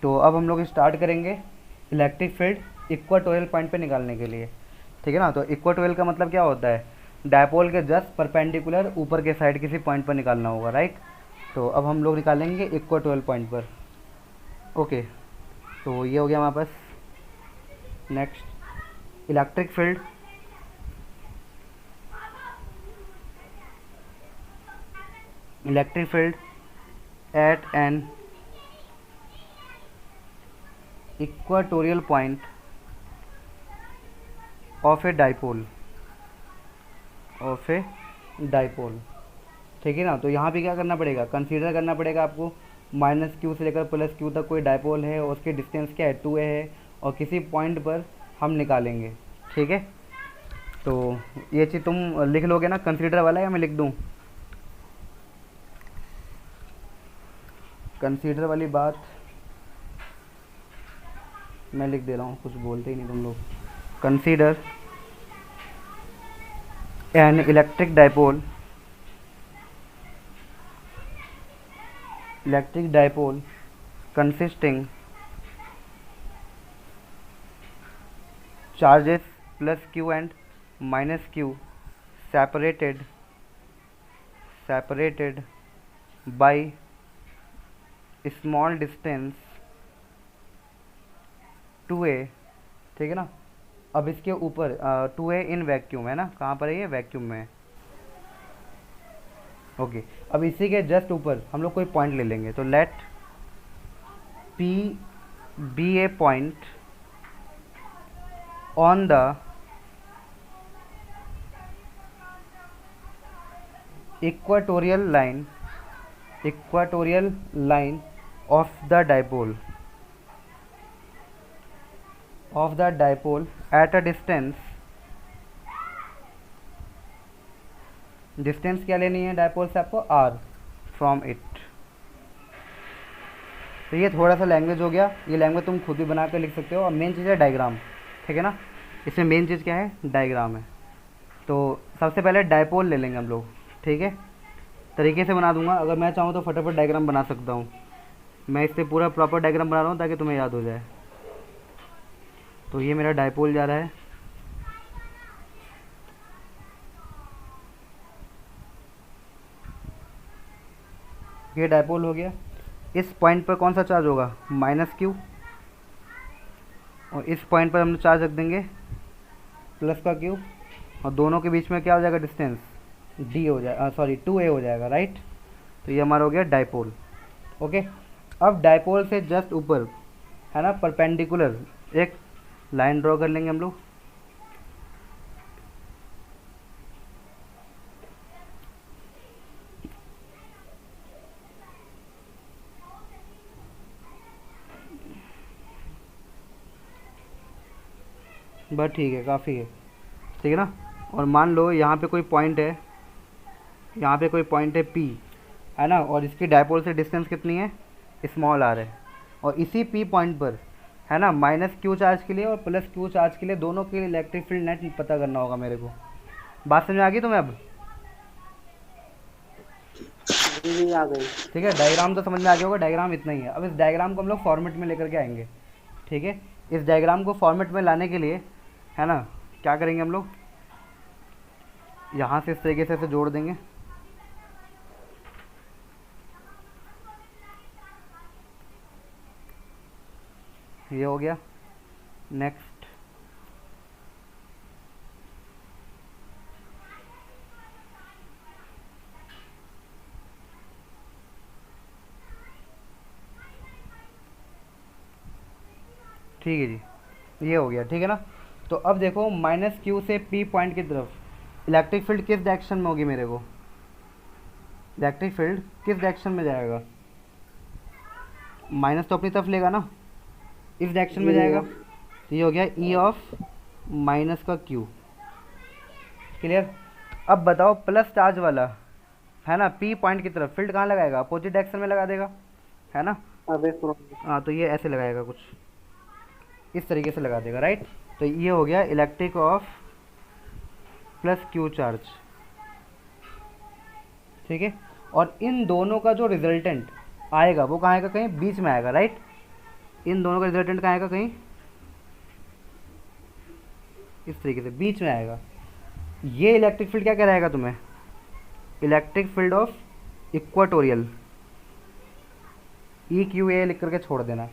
तो अब हम लोग स्टार्ट करेंगे इलेक्ट्रिक फील्ड इक्वाटोरियल पॉइंट पे निकालने के लिए, ठीक है ना। तो इक्वाटोरियल का मतलब क्या होता है, डायपोल के जस्ट परपेंडिकुलर ऊपर के साइड किसी पॉइंट पर निकालना होगा, राइट। तो अब हम लोग निकालेंगे इक्वाटोरियल पॉइंट पर। ओके, तो ये हो गया हमारे पास। Next, electric field at an equatorial point of a dipole, ठीक है ना। तो यहाँ पे क्या करना पड़ेगा, कंसीडर करना पड़ेगा आपको -q से लेकर +q तक कोई डाइपोल है और उसकी डिस्टेंस क्या है, 2a है, और किसी पॉइंट पर हम निकालेंगे, ठीक है। तो ये चीज़ तुम लिख लोगे ना, कंसीडर वाला, या मैं लिख दूँ? कंसीडर वाली बात मैं लिख दे रहा हूँ, कुछ बोलते ही नहीं तुम लोग। Consider an electric dipole consisting charges +q and -q separated by small distance 2a, ठीक है ना। अब इसके ऊपर 2a इन वैक्यूम है ना, कहाँ पर है ये, वैक्यूम में है। ओके, अब इसी के जस्ट ऊपर हम लोग कोई पॉइंट ले लेंगे। तो late P be a point on the equatorial line of the dipole at a distance क्या लेनी है डायपोल से आपको, r फ्रॉम इट। तो ये थोड़ा सा लैंग्वेज हो गया, ये लैंग्वेज तुम खुद भी बना कर लिख सकते हो। और मेन चीज़ है डायग्राम, ठीक है ना। इसमें मेन चीज़ क्या है, डायग्राम है। तो सबसे पहले डायपोल ले लेंगे हम लोग, ठीक है। तरीके से बना दूंगा, अगर मैं चाहूँ तो फटाफट डायग्राम बना सकता हूँ। मैं इससे पूरा प्रॉपर डायग्राम बना रहा हूँ ताकि तुम्हें याद हो जाए। तो ये मेरा डायपोल जा रहा है, ये डायपोल हो गया। इस पॉइंट पर कौन सा चार्ज होगा, -q, और इस पॉइंट पर हम चार्ज रख देंगे +q, और दोनों के बीच में क्या हो जाएगा, डिस्टेंस d हो जाएगा, सॉरी 2a हो जाएगा, राइट। तो ये हमारा हो गया डायपोल। ओके, अब डायपोल से जस्ट ऊपर है ना, परपेंडिकुलर एक लाइन ड्रॉ कर लेंगे हम लोग। बस ठीक है, काफ़ी है, ठीक है ना। और मान लो यहाँ पे कोई पॉइंट है, यहाँ पे कोई पॉइंट है P, है ना, और इसकी डायपोल से डिस्टेंस कितनी है, स्मॉल r है। और इसी P पॉइंट पर है ना, -q चार्ज के लिए और +q चार्ज के लिए, दोनों के लिए इलेक्ट्रिक फील्ड नेट पता करना होगा मेरे को। बात समझ में आ गई तुम्हें अब? आ गई। ठीक है, डायग्राम तो समझ में आ गया होगा, डायग्राम इतना ही है। अब इस डायग्राम को हम लोग फॉर्मेट में लेकर के आएंगे, ठीक है। इस डायग्राम को फॉर्मेट में लाने के लिए है ना, क्या करेंगे हम लोग, यहाँ से इस तरीके से जोड़ देंगे। ये हो गया। नेक्स्ट, ठीक है जी, ये हो गया, ठीक है ना। तो अब देखो -q से P पॉइंट की तरफ इलेक्ट्रिक फील्ड किस डायरेक्शन में होगी, मेरे को इलेक्ट्रिक फील्ड किस डायरेक्शन में जाएगा, माइनस तो अपनी तरफ लेगा ना, इस डायरेक्शन में जाएगा। तो ये हो गया E ऑफ -q, क्लियर। अब बताओ प्लस चार्ज वाला है ना, P पॉइंट की तरफ फील्ड कहाँ लगाएगा, अपोजिट डायरेक्शन में लगा देगा, है ना। हाँ, तो ये ऐसे लगाएगा, कुछ इस तरीके से लगा देगा, राइट। तो ये हो गया इलेक्ट्रिक ऑफ +q चार्ज, ठीक है। और इन दोनों का जो रिजल्टेंट आएगा वो कहाँ आएगा, कहीं बीच में आएगा, राइट। इन दोनों का रिजल्टेंट कहाँ आएगा, कहीं इस तरीके से बीच में आएगा। ये इलेक्ट्रिक फील्ड क्या कहलाएगा तुम्हें, electric field of equatorial, E Q A लिख करके छोड़ देना,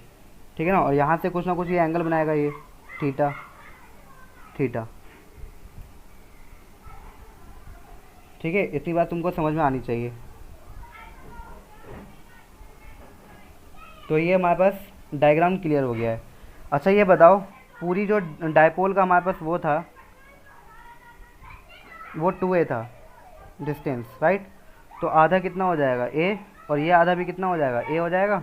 ठीक है ना। और यहाँ से कुछ ना कुछ ये एंगल बनाएगा, ये थीटा थीटा, ठीक है। इतनी बात तुमको समझ में आनी चाहिए। तो ये हमारे पास डायग्राम क्लियर हो गया है। अच्छा ये बताओ, पूरी जो डायपोल का हमारे पास वो था, वो 2a था डिस्टेंस, राइट। तो आधा कितना हो जाएगा a, और ये आधा भी कितना हो जाएगा, a हो जाएगा।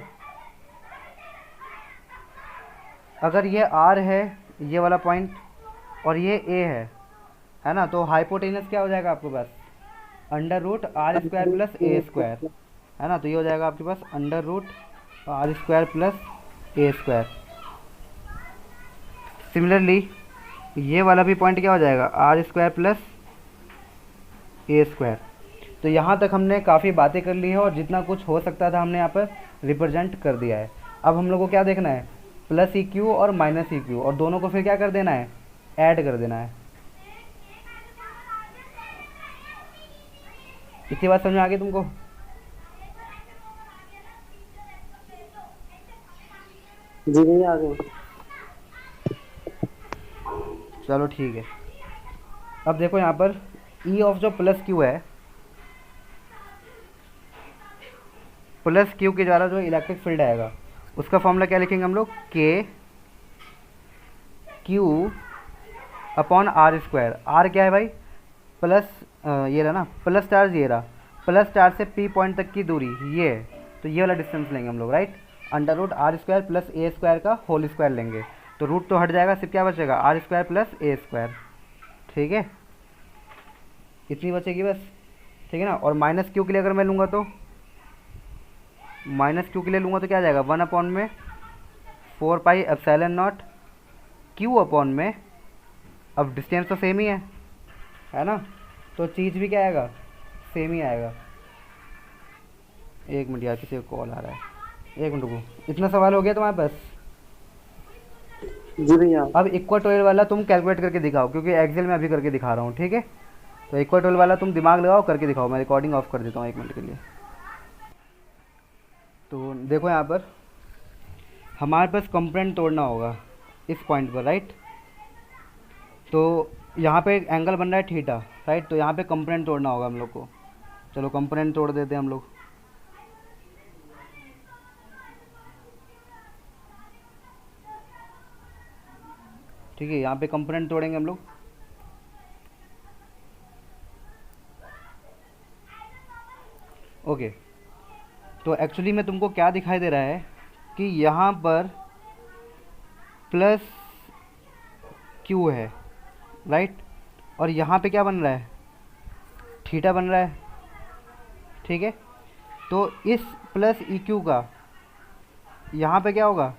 अगर ये r है ये वाला पॉइंट और ये a है ना, तो हाइपोटेनस क्या हो जाएगा आपके पास, under root R square plus A square, है ना। तो ये हो जाएगा आपके पास under root R square plus A square. Similarly ये वाला भी पॉइंट क्या हो जाएगा, R square plus A square. तो यहाँ तक हमने काफ़ी बातें कर ली है और जितना कुछ हो सकता था हमने यहाँ पर रिप्रेजेंट कर दिया है। अब हम लोग को क्या देखना है, प्लस ई क्यू और माइनस ई क्यू, और दोनों को फिर क्या कर देना है, ऐड कर देना है। इतनी बात समझ में आ गई तुमको। जी भैया आ गई। चलो ठीक है। अब देखो यहाँ पर ई ऑफ जो प्लस क्यू है, प्लस क्यू के द्वारा जो इलेक्ट्रिक फील्ड आएगा उसका फॉर्मूला क्या लिखेंगे हम लोग, K Q upon R square. R क्या है भाई, प्लस ये रहा ना, प्लस चार्ज ये रहा, प्लस चार्ज से पी पॉइंट तक की दूरी ये है, तो ये वाला डिस्टेंस लेंगे हम लोग, right. Under root R square plus A square का होल स्क्वायर लेंगे, तो रूट तो हट जाएगा, सिर्फ क्या बचेगा, R square plus A square, ठीक है। इतनी बचेगी बस, ठीक है ना। और माइनस क्यू के लिए अगर मैं लूँगा तो, माइनस क्यू के लिए लूँगा तो क्या आ जाएगा, 1 अपॉन में 4 pi epsilon not Q upon में, अब डिस्टेंस तो सेम ही है ना, तो चीज़ भी क्या आएगा, सेम ही आएगा। एक मिनट यार, किसी को कॉल आ रहा है, एक मिनट रुको। इतना सवाल हो गया तुम्हारे पास। जी भैया। अब इक्वाटोरियल वाला तुम कैलकुलेट करके दिखाओ, क्योंकि एक्सेल में अभी करके दिखा रहा हूँ, ठीक है। तो इक्वाटोरियल वाला तुम दिमाग लगाओ, करके दिखाओ। मैं रिकॉर्डिंग ऑफ कर देता हूँ 1 मिनट के लिए। तो देखो यहाँ पर हमारे पास कंपोनेंट तोड़ना होगा इस पॉइंट पर, राइट। तो यहाँ पे एक एंगल बन रहा है थीटा, राइट। तो यहाँ पे कंपोनेंट तोड़ना होगा हम लोग को। चलो कंपोनेंट तोड़ देते हैं हम लोग। ठीक है, यहाँ पे कंपोनेंट तोड़ेंगे हम लोग। ओके, तो एक्चुअली में तुमको क्या दिखाई दे रहा है कि यहाँ पर प्लस क्यू है, राइट। और यहाँ पे क्या बन रहा है, थीटा बन रहा है, ठीक है। तो इस प्लस ई क्यू का यहाँ पे क्या होगा,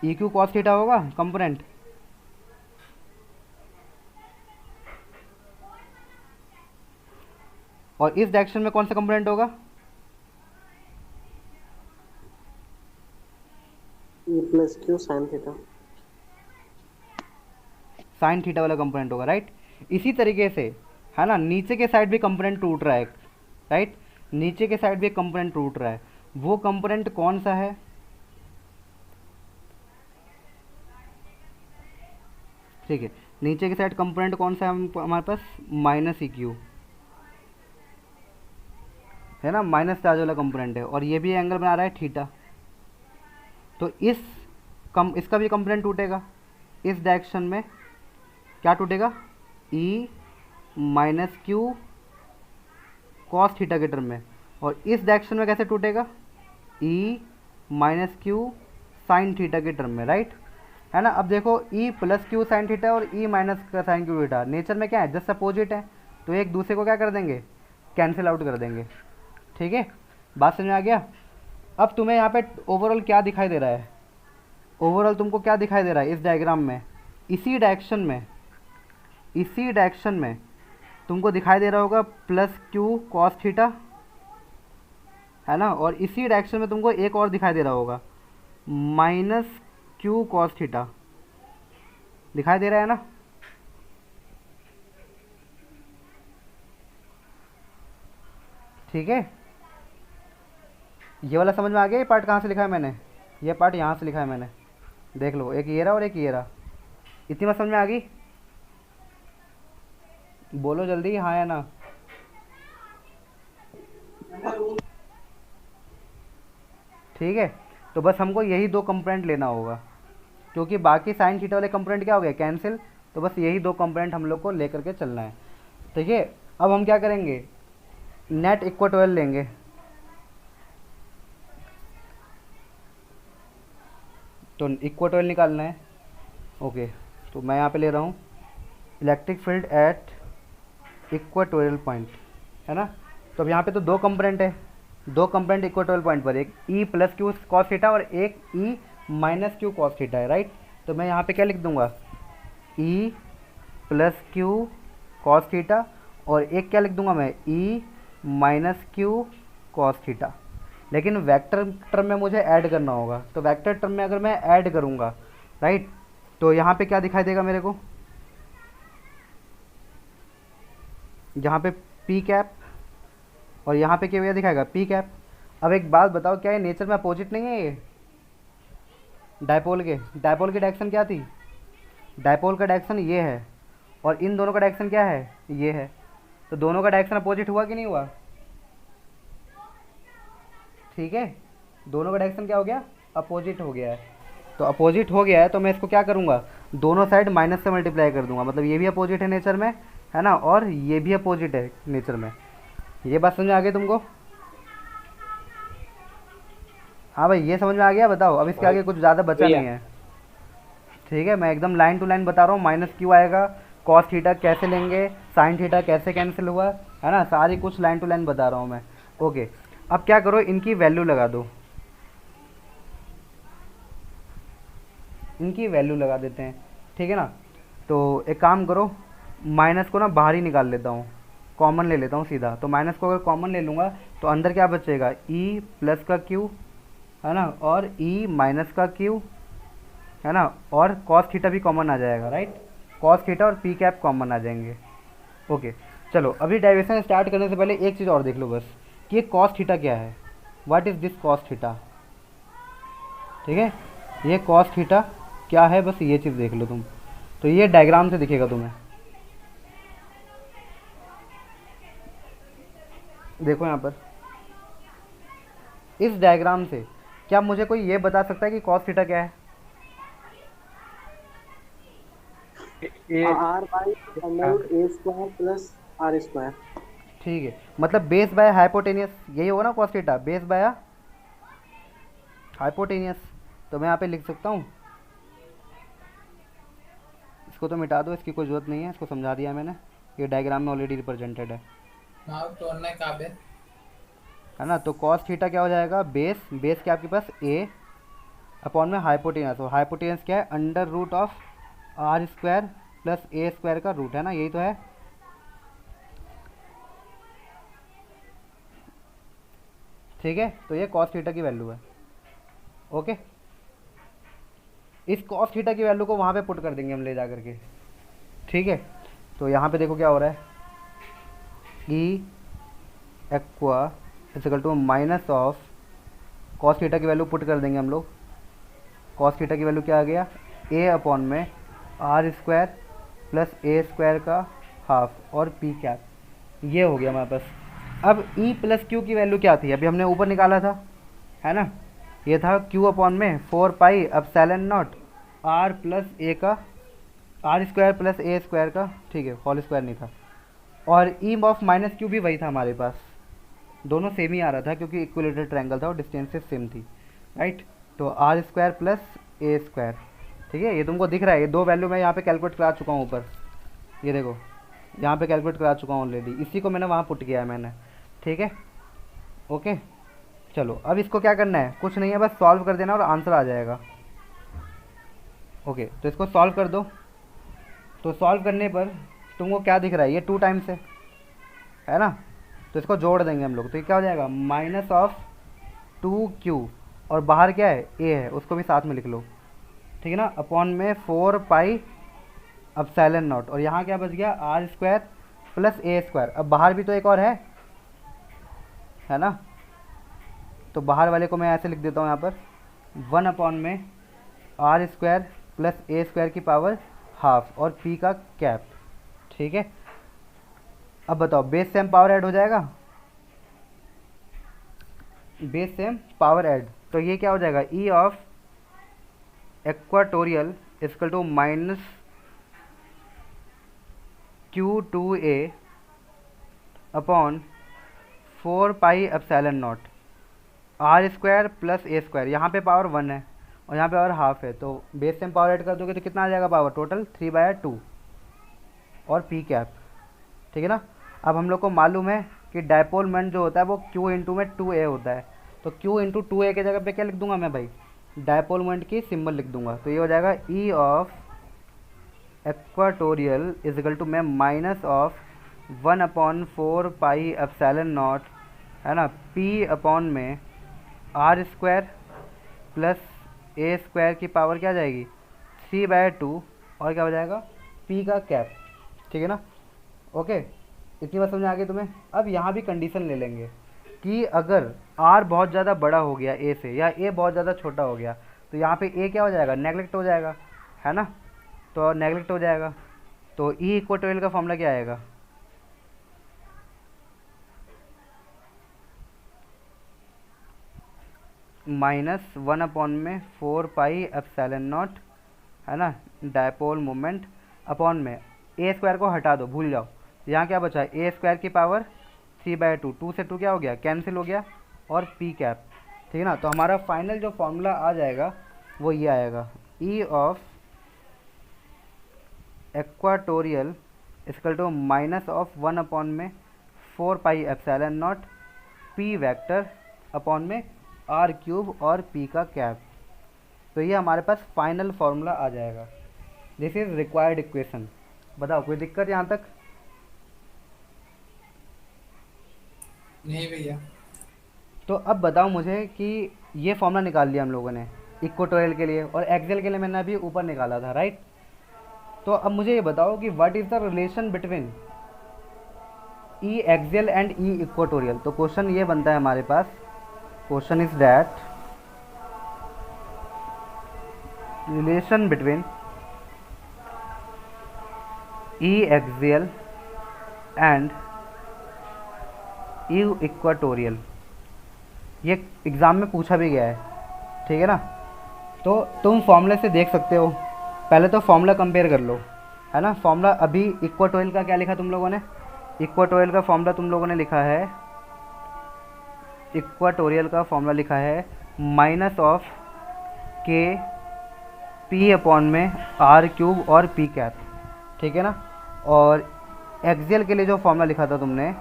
ई क्यू कॉस थीटा होगा कंपोनेंट। और इस डायरेक्शन में कौन सा कंपोनेंट होगा, plus Q sine theta, sine theta वाला कंपोनेंट होगा, राइट। इसी तरीके से है ना, नीचे के साइड भी कंपोनेंट टूट रहा है, राइट। नीचे के साइड भी एक कंपोनेंट टूट रहा है, वो कंपोनेंट कौन सा है, ठीक है। नीचे के साइड कंपोनेंट कौन सा है हमारे पास, माइनस ई क्यू है ना, माइनस चार्ज वाला कंपोनेंट है। और ये भी एंगल बना रहा है थीटा। तो इसका भी कंपोनेंट टूटेगा इस डायरेक्शन में, क्या टूटेगा, E minus Q cos theta के टर्म में। और इस डायरेक्शन में कैसे टूटेगा, E minus Q sine theta के टर्म में, राइट, है ना। अब देखो ई प्लस क्यू साइन थीटा और ई माइनस का साइन क्यू थीटा नेचर में क्या है, जस्ट अपोजिट है, तो एक दूसरे को क्या कर देंगे, कैंसिल आउट कर देंगे, ठीक है। बात समझ में आ गया। अब तुम्हें यहाँ पे ओवरऑल क्या दिखाई दे रहा है, ओवरऑल तुमको क्या दिखाई दे रहा है इस डायग्राम में, इसी डायरेक्शन में तुमको दिखाई दे रहा होगा प्लस क्यू कॉस थीटा, है ना। और इसी डायरेक्शन में तुमको एक और दिखाई दे रहा होगा, माइनस क्यू कॉस थीटा, दिखाई दे रहा है ना। ठीक है, ये वाला समझ में आ गया। ये पार्ट कहाँ से लिखा है मैंने, ये पार्ट यहाँ से लिखा है मैंने, देख लो, एक ये रहा और एक ये रहा। इतनी बात समझ में आ गई, बोलो जल्दी हाँ या ना। ठीक है, तो बस हमको यही दो कंपोनेंट लेना होगा, क्योंकि बाकी साइन थीटा वाले कंपोनेंट क्या हो गए, कैंसिल। तो बस यही दो कंपोनेंट हम लोग को लेकर के चलना है। ठीक है, अब हम क्या करेंगे, नेट इक्वेटोरियल लेंगे। तो इक्वेटोरियल निकालना है। ओके, तो मैं यहाँ पे ले रहा हूँ electric field at equatorial point, है ना। तो अब यहाँ पे तो दो कंपोनेंट है, दो कंपोनेंट इक्वेटोरियल पॉइंट पर, एक ई प्लस क्यू कॉस थीटा और एक E minus Q cos theta है, राइट। तो मैं यहाँ पे क्या लिख दूंगा, ई प्लस क्यू कॉस थीटा, और एक क्या लिख दूंगा मैं, E minus Q cos theta. लेकिन वेक्टर टर्म में मुझे ऐड करना होगा, तो वेक्टर टर्म में अगर मैं ऐड करूँगा, राइट, तो यहाँ पे क्या दिखाई देगा मेरे को, यहाँ पे पी कैप, और यहाँ पे क्या दिखाएगा, पी कैप। अब एक बात बताओ, क्या ये नेचर में अपोजिट नहीं है, ये डायपोल की डायरेक्शन क्या थी, डायपोल का डायरेक्शन ये है, और इन दोनों का डायरेक्शन क्या है, ये है। तो दोनों का डायरेक्शन अपोजिट हुआ कि नहीं हुआ। ठीक है, दोनों का डायरेक्शन क्या हो गया, अपोजिट हो गया है। तो अपोजिट हो गया है, तो मैं इसको क्या करूँगा, दोनों साइड माइनस से मल्टीप्लाई कर दूंगा, मतलब ये भी अपोजिट है नेचर में, है ना, और ये भी अपोजिट है नेचर में। ये बात समझ में आ गई तुमको। हाँ भाई, ये समझ में आ गया, बताओ। अब इसके आगे कुछ ज़्यादा बचा नहीं है। ठीक है, मैं एकदम लाइन टू लाइन बता रहा हूँ। माइनस क्यू आएगा, कॉस थीटा कैसे लेंगे, साइन थीटा कैसे कैंसिल हुआ, है ना, सारी कुछ लाइन टू लाइन बता रहा हूँ मैं। ओके, अब क्या करो, इनकी वैल्यू लगा दो, इनकी वैल्यू लगा देते हैं। ठीक है ना, तो एक काम करो, माइनस को ना बाहर ही निकाल लेता हूँ, कॉमन ले लेता हूँ सीधा। तो माइनस को अगर कॉमन ले लूँगा तो अंदर क्या बचेगा, ई प्लस का क्यू, है ना, और ई माइनस का क्यू, है ना, और कॉस थीटा भी कॉमन आ जाएगा, राइट। कॉस थीटा और पी कैप कॉमन आ जाएंगे। ओके, चलो अभी डेरिवेशन स्टार्ट करने से पहले एक चीज़ और देख लो बस, कि ये कॉस थीटा क्या है, what is this cos theta. ठीक है, ये कॉस थीटा क्या है, बस ये चीज़ देख लो तुम। तो ये डायग्राम से दिखेगा तुम्हें, देखो यहाँ पर इस डायग्राम से। क्या मुझे कोई ये बता सकता है कि कॉस थीटा क्या है। R by under root A square plus R square. ठीक है, मतलब बेस बाय हाइपोटेनियस, यही होगा ना cos theta, base by hypotenuse. तो मैं यहाँ पे लिख सकता हूँ, इसको तो मिटा दो, इसकी कोई ज़रूरत नहीं है, इसको समझा दिया मैंने, ये डायग्राम में ऑलरेडी रिप्रेजेंटेड है ना। तो कॉस थीटा क्या हो जाएगा, बेस, बेस क्या आपके पास, ए अपॉन में हाइपोटेनस, और हाइपोटेनस क्या है, under root of R square plus A square का रूट, है ना, यही तो है। ठीक है, तो ये कॉस थीटा की वैल्यू है। ओके, इस कॉस थीटा की वैल्यू को वहाँ पे पुट कर देंगे हम ले जा करके। ठीक है, तो यहाँ पे देखो क्या हो रहा है, E aqua equal to minus of cos theta की वैल्यू पुट कर देंगे हम लोग। कॉस थीटा की वैल्यू क्या आ गया, ए अपॉन में R square plus A square का हाफ और पी कैप, ये हो गया हमारे पास। अब ई प्लस क्यू की वैल्यू क्या थी, अभी हमने ऊपर निकाला था, है ना, ये था क्यू अपॉन में 4 pi epsilon naught R plus A का, R square plus A square का, ठीक है, होल स्क्वायर नहीं था। और ई ऑफ माइनस क्यू भी वही था हमारे पास, दोनों सेम ही आ रहा था क्योंकि इक्विलेटरल ट्रायंगल था और डिस्टेंसेस सेम थी, राइट। तो R square plus A square, ठीक है, ये तुमको दिख रहा है, ये दो वैल्यू मैं यहाँ पे कैलकुलेट करा चुका हूँ ऊपर, ये देखो यहाँ पे कैलकुलेट करा चुका हूँ ऑलरेडी, इसी को मैंने वहाँ पुट किया है मैंने। ठीक है, ओके, चलो अब इसको क्या करना है, कुछ नहीं है, बस सॉल्व कर देना और आंसर आ जाएगा। ओके, तो इसको सॉल्व कर दो। तो सॉल्व करने पर तुमको क्या दिख रहा है, ये 2 टाइम्स है ना, तो इसको जोड़ देंगे हम लोग, तो ये क्या हो जाएगा, माइनस ऑफ 2Q और बाहर क्या है, ए है, उसको भी साथ में लिख लो, ठीक है ना, अपॉन में 4 पाई एप्सिलॉन नॉट, और यहाँ क्या बच गया, R square plus A square. अब बाहर भी तो एक और है ना, तो बाहर वाले को मैं ऐसे लिख देता हूँ यहाँ पर 1 अपॉन में R square plus A square की पावर हाफ और पी का कैप, ठीक है। अब बताओ बेस सेम पावर ऐड हो जाएगा, बेस सेम पावर ऐड, तो ये क्या हो जाएगा, E of equatorial equal to minus Q2A upon 4 pi epsilon naught R square plus A square, यहाँ पे पावर 1 है और यहाँ पे पावर हाफ है, तो बेस सेम पावर ऐड कर दोगे तो कितना आ जाएगा पावर टोटल 3/2 और पी कैप, ठीक है ना। अब हम लोग को मालूम है कि डायपोल मोमेंट जो होता है वो Q इंटू में 2A होता है, तो Q इंटू 2A के जगह पे क्या लिख दूंगा मैं भाई, डायपोल मोमेंट की सिंबल लिख दूंगा, तो ये हो जाएगा E of equatorial is equal to में minus of 1/4 pi epsilon naught, है ना, पी अपॉन में R square plus A square की पावर क्या जाएगी 3/2 और क्या हो जाएगा पी का कैप, ठीक है ना। ओके, इतनी बात समझ आ गई तुम्हें। अब यहाँ भी कंडीशन ले लेंगे कि अगर आर बहुत ज़्यादा बड़ा हो गया ए से या ए बहुत ज़्यादा छोटा हो गया तो यहाँ पे ए क्या हो जाएगा, नेगलेक्ट हो जाएगा, है ना, तो नेगलेक्ट हो जाएगा, तो ई इक्वाटोरियल का फॉर्मूला क्या आएगा, -1/4 पाई एप्सिलॉन नॉट, है ना, डायपोल मोमेंट अपॉन में ए स्क्वायर को हटा दो, भूल जाओ, यहाँ क्या बचा, ए स्क्वायर की पावर 3/2, 2 से 2 क्या हो गया, कैंसिल हो गया, और पी कैप, ठीक है ना। तो हमारा फाइनल जो फॉर्मूला आ जाएगा वो ये आएगा, E of equatorial equal to minus of 1/4 pi epsilon naught P vector upon में आर क्यूब और पी का कैप, तो ये हमारे पास फाइनल फार्मूला आ जाएगा। This is required equation. बताओ कोई दिक्कत यहाँ तक? नहीं भैया। तो अब बताओ मुझे कि ये फार्मूला निकाल लिया हम लोगों ने इक्वाटोरियल के लिए, और एक्सेल के लिए मैंने अभी ऊपर निकाला था, राइट। तो अब मुझे ये बताओ कि what is the relation between E axial and E equatorial. तो क्वेश्चन ये बनता है हमारे पास, question is that relation between E axial and E equatorial, ये एग्ज़ाम में पूछा भी गया है, ठीक है ना। तो तुम फॉर्मूले से देख सकते हो, पहले तो फॉर्मूला कंपेयर कर लो, है ना। फॉर्मूला अभी इक्वाटोरियल का क्या लिखा तुम लोगों ने, इक्वाटोरियल का फॉर्मूला तुम लोगों ने लिखा है, इक्वाटोरियल का फॉर्मूला लिखा है माइनस ऑफ के पी अपॉन में आर क्यूब और पी कैप, ठीक है ना। और एक्सियल के लिए जो फॉर्मूला लिखा था तुमने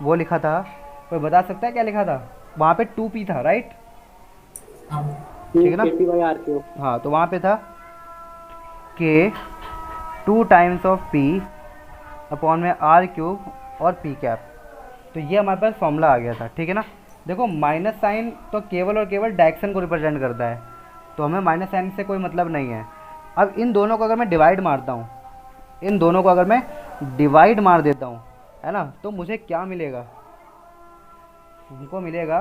वो लिखा था, कोई बता सकता है क्या लिखा था वहाँ पे, 2p था, राइट, ठीक है ना। हाँ, तो वहाँ पे था के 2 टाइम्स ऑफ p अपॉन में आर क्यूब और पी कैप, तो ये हमारे पास फॉर्मूला आ गया था, ठीक है ना। देखो माइनस साइन तो केवल और केवल डायरेक्शन को रिप्रेजेंट करता है, तो हमें माइनस साइन से कोई मतलब नहीं है। अब इन दोनों को अगर मैं डिवाइड मारता हूँ, इन दोनों को अगर मैं डिवाइड मार देता हूँ, है ना, तो मुझे क्या मिलेगा, उनको मिलेगा,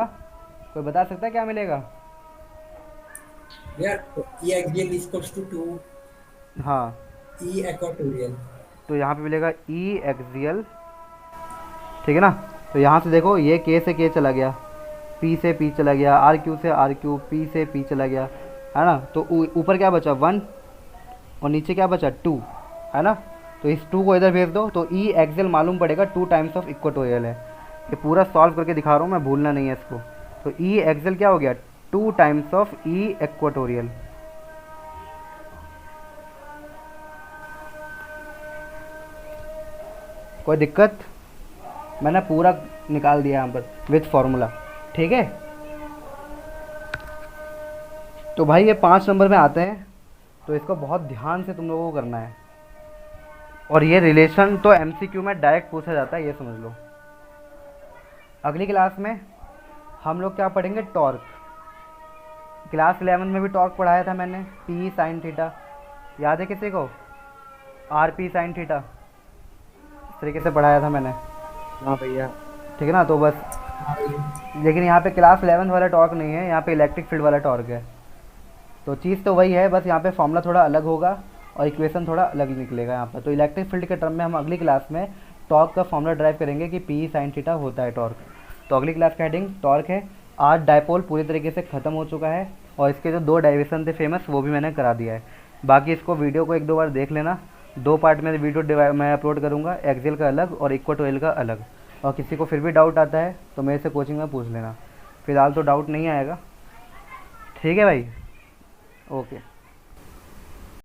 कोई बता सकता है क्या मिलेगा? E axial equals to 2 हाँ, E equatorial, तो यहाँ पे मिलेगा ई एक्सियल, ठीक है ना। तो यहाँ से देखो ये के से के चला गया, पी से पी चला गया, आर क्यू से आर क्यू, पी से पी चला गया, है ना। तो ऊपर क्या बचा 1 और नीचे क्या बचा 2, है ना। तो इस 2 को इधर भेज दो, तो ई एक्सियल मालूम पड़ेगा 2 टाइम्स ऑफ इक्वाटोरियल है। ये पूरा सॉल्व करके दिखा रहा हूँ मैं, भूलना नहीं है इसको। तो ई एक्सियल क्या हो गया 2 टाइम्स ऑफ ई इक्वाटोरियल। कोई दिक्कत? मैंने पूरा निकाल दिया यहाँ पर विथ फॉर्मूला, ठीक है। तो भाई ये 5 नंबर में आते हैं, तो इसको बहुत ध्यान से तुम लोगों को करना है, और ये रिलेशन तो एमसीक्यू में डायरेक्ट पूछा जाता है, ये समझ लो। अगली क्लास में हम लोग क्या पढ़ेंगे, टॉर्क, क्लास 11 में भी टॉर्क पढ़ाया था मैंने, पी साइन थीटा, याद है किसी को? आर पी साइन थीटा, इस तरीके से पढ़ाया था मैंने, हाँ भैया। ठीक है ना? तो बस, हाँ भैया। लेकिन यहाँ पे क्लास 11 वाला टॉर्क नहीं है, यहाँ पे इलेक्ट्रिक फील्ड वाला टॉर्क है। तो चीज़ तो वही है, बस यहाँ पे फॉर्मूला थोड़ा अलग होगा और इक्वेशन थोड़ा अलग निकलेगा यहाँ पर। तो इलेक्ट्रिक फील्ड के टर्म में हम अगली क्लास में टॉर्क का फॉर्मूला ड्राइव करेंगे कि पी साइन थीटा होता है टॉर्क। तो अगली क्लास का हेडिंग टॉर्क है। आज डायपोल पूरी तरीके से ख़त्म हो चुका है और इसके जो 2 डेरिवेशन थे फेमस, वो भी मैंने करा दिया है। बाकी इसको वीडियो को 1-2 बार देख लेना। 2 पार्ट में वीडियो मैं अपलोड करूँगा, एक्सेल का अलग और इक्वेटोरियल का अलग। और किसी को फिर भी डाउट आता है तो मेरे से कोचिंग में पूछ लेना। फ़िलहाल तो डाउट नहीं आएगा, ठीक है भाई? ओके।